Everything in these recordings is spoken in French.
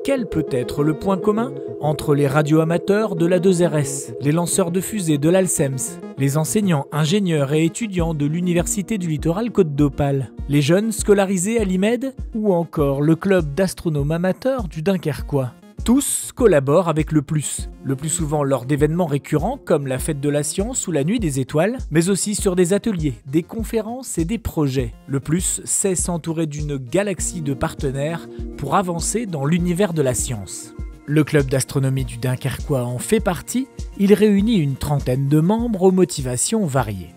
Quel peut être le point commun entre les radioamateurs de la 2RS, les lanceurs de fusées de l'Alcems, les enseignants, ingénieurs et étudiants de l'Université du Littoral Côte d'Opale, les jeunes scolarisés à l'IMED ou encore le club d'astronomes amateurs du Dunkerquois? Tous collaborent avec le plus souvent lors d'événements récurrents comme la Fête de la Science ou la Nuit des Étoiles, mais aussi sur des ateliers, des conférences et des projets. Le plus sait s'entourer d'une galaxie de partenaires pour avancer dans l'univers de la science. Le club d'astronomie du Dunkerquois en fait partie, il réunit une trentaine de membres aux motivations variées.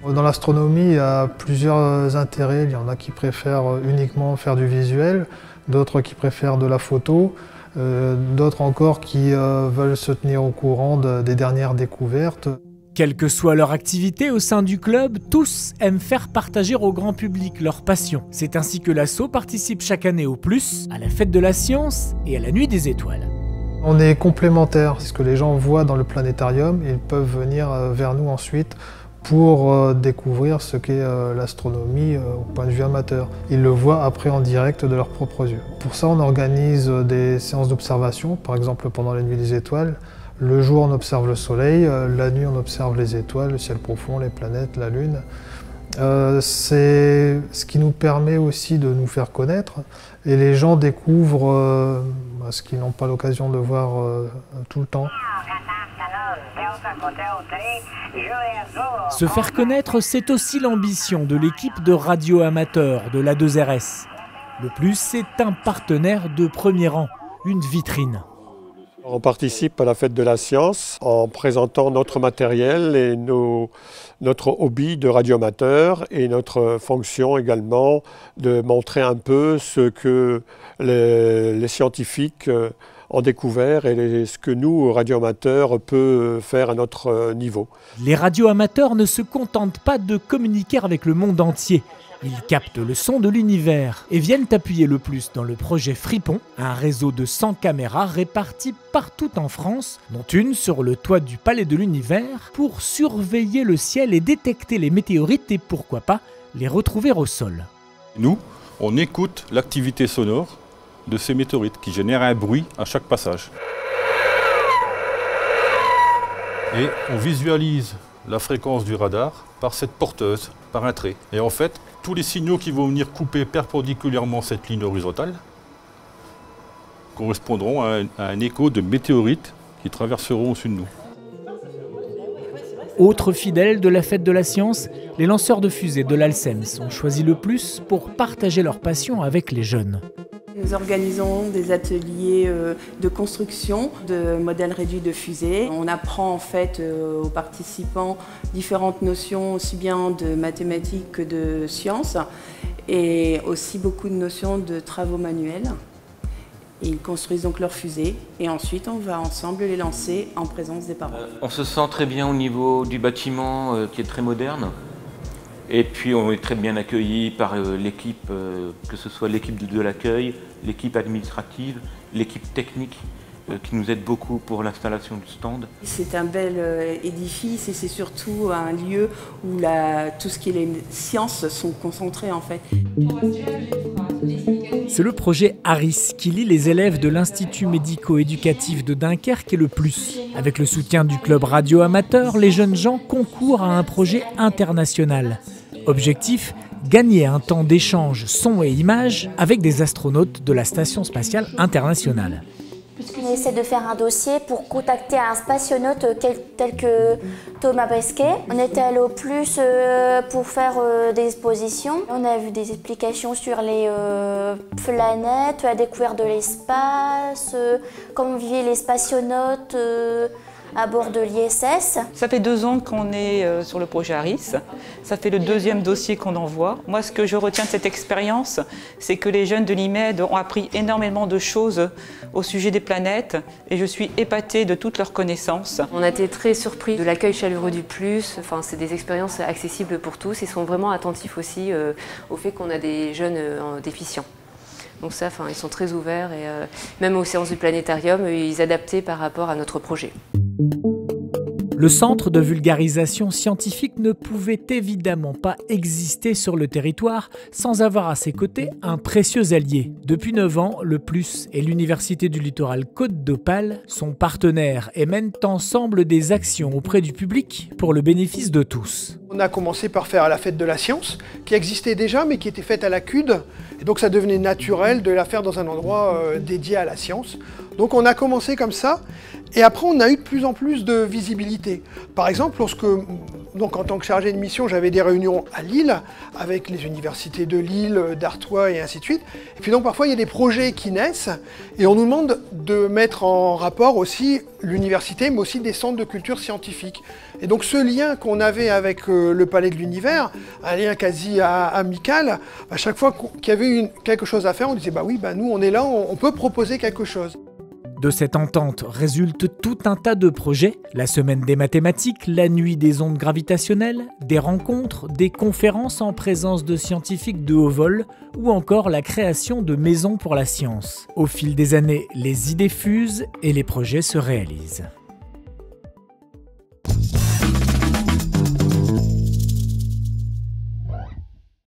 Dans l'astronomie, il y a plusieurs intérêts. Il y en a qui préfèrent uniquement faire du visuel, d'autres qui préfèrent de la photo, d'autres encore qui veulent se tenir au courant des dernières découvertes. Quelle que soit leur activité au sein du club, tous aiment faire partager au grand public leur passion. C'est ainsi que l'asso participe chaque année au plus à la Fête de la Science et à la Nuit des Étoiles. On est complémentaires. Ce que les gens voient dans le planétarium, ils peuvent venir vers nous ensuite pour découvrir ce qu'est l'astronomie au point de vue amateur. Ils le voient après en direct de leurs propres yeux. Pour ça, on organise des séances d'observation, par exemple pendant la Nuit des Étoiles. Le jour, on observe le Soleil, la nuit, on observe les étoiles, le ciel profond, les planètes, la Lune. C'est ce qui nous permet aussi de nous faire connaître. Et les gens découvrent ce qu'ils n'ont pas l'occasion de voir tout le temps. Se faire connaître, c'est aussi l'ambition de l'équipe de radioamateurs de la 2RS. Le plus est un partenaire de premier rang, une vitrine. On participe à la Fête de la Science en présentant notre matériel et notre hobby de radioamateur et notre fonction également de montrer un peu ce que les scientifiques ont découvert et ce que nous, radioamateurs, peut faire à notre niveau. Les radioamateurs ne se contentent pas de communiquer avec le monde entier. Ils captent le son de l'univers et viennent appuyer le plus dans le projet Fripon, un réseau de 100 caméras réparties partout en France, dont une sur le toit du Palais de l'Univers, pour surveiller le ciel et détecter les météorites et pourquoi pas les retrouver au sol. Nous, on écoute l'activité sonore de ces météorites qui génèrent un bruit à chaque passage. Et on visualise la fréquence du radar par cette porteuse, par un trait. Et en fait, tous les signaux qui vont venir couper perpendiculairement cette ligne horizontale correspondront à un écho de météorites qui traverseront au-dessus de nous. Autres fidèles de la Fête de la Science, les lanceurs de fusées de l'Alcems ont choisi le plus pour partager leur passion avec les jeunes. Nous organisons des ateliers de construction de modèles réduits de fusées. On apprend en fait aux participants différentes notions aussi bien de mathématiques que de sciences et aussi beaucoup de notions de travaux manuels. Ils construisent donc leurs fusées et ensuite on va ensemble les lancer en présence des parents. On se sent très bien au niveau du bâtiment qui est très moderne. Et puis on est très bien accueillis par l'équipe, que ce soit l'équipe de l'accueil, l'équipe administrative, l'équipe technique qui nous aide beaucoup pour l'installation du stand. C'est un bel édifice et c'est surtout un lieu où tout ce qui est les sciences sont concentrées en fait. C'est le projet ARIS qui lie les élèves de l'Institut médico-éducatif de Dunkerque et le plus. Avec le soutien du club radio-amateur, les jeunes gens concourent à un projet international. Objectif, gagner un temps d'échange son et images avec des astronautes de la Station spatiale internationale. On essaie de faire un dossier pour contacter un spationaute tel que Thomas Pesquet. On était allé au plus pour faire des expositions. On a vu des explications sur les planètes, la découverte de l'espace, comment vivaient les spationautes à bord de l'ISS. Ça fait 2 ans qu'on est sur le projet ARIS. Ça fait le 2e dossier qu'on envoie. Moi, ce que je retiens de cette expérience, c'est que les jeunes de l'IMED ont appris énormément de choses au sujet des planètes et je suis épatée de toutes leurs connaissances. On a été très surpris de l'accueil chaleureux du plus. Enfin, c'est des expériences accessibles pour tous. Ils sont vraiment attentifs aussi au fait qu'on a des jeunes déficients. Donc ça, ils sont très ouverts et même aux séances du planétarium, ils adaptaient par rapport à notre projet. Le centre de vulgarisation scientifique ne pouvait évidemment pas exister sur le territoire sans avoir à ses côtés un précieux allié. Depuis 9 ans, le PLUS et l'Université du Littoral Côte d'Opale sont partenaires et mènent ensemble des actions auprès du public pour le bénéfice de tous. On a commencé par faire la fête de la science, qui existait déjà mais qui était faite à la CUD. Et donc ça devenait naturel de la faire dans un endroit dédié à la science. Donc on a commencé comme ça. Et après, on a eu de plus en plus de visibilité. Par exemple, donc en tant que chargé de mission, j'avais des réunions à Lille, avec les universités de Lille, d'Artois et ainsi de suite. Et puis donc parfois, il y a des projets qui naissent, et on nous demande de mettre en rapport aussi l'université, mais aussi des centres de culture scientifique. Et donc ce lien qu'on avait avec le Palais de l'Univers, un lien quasi amical, à chaque fois qu'il y avait quelque chose à faire, on disait « bah oui, bah nous on est là, on peut proposer quelque chose ». De cette entente résulte tout un tas de projets, la semaine des mathématiques, la nuit des ondes gravitationnelles, des rencontres, des conférences en présence de scientifiques de haut vol ou encore la création de maisons pour la science. Au fil des années, les idées fusent et les projets se réalisent.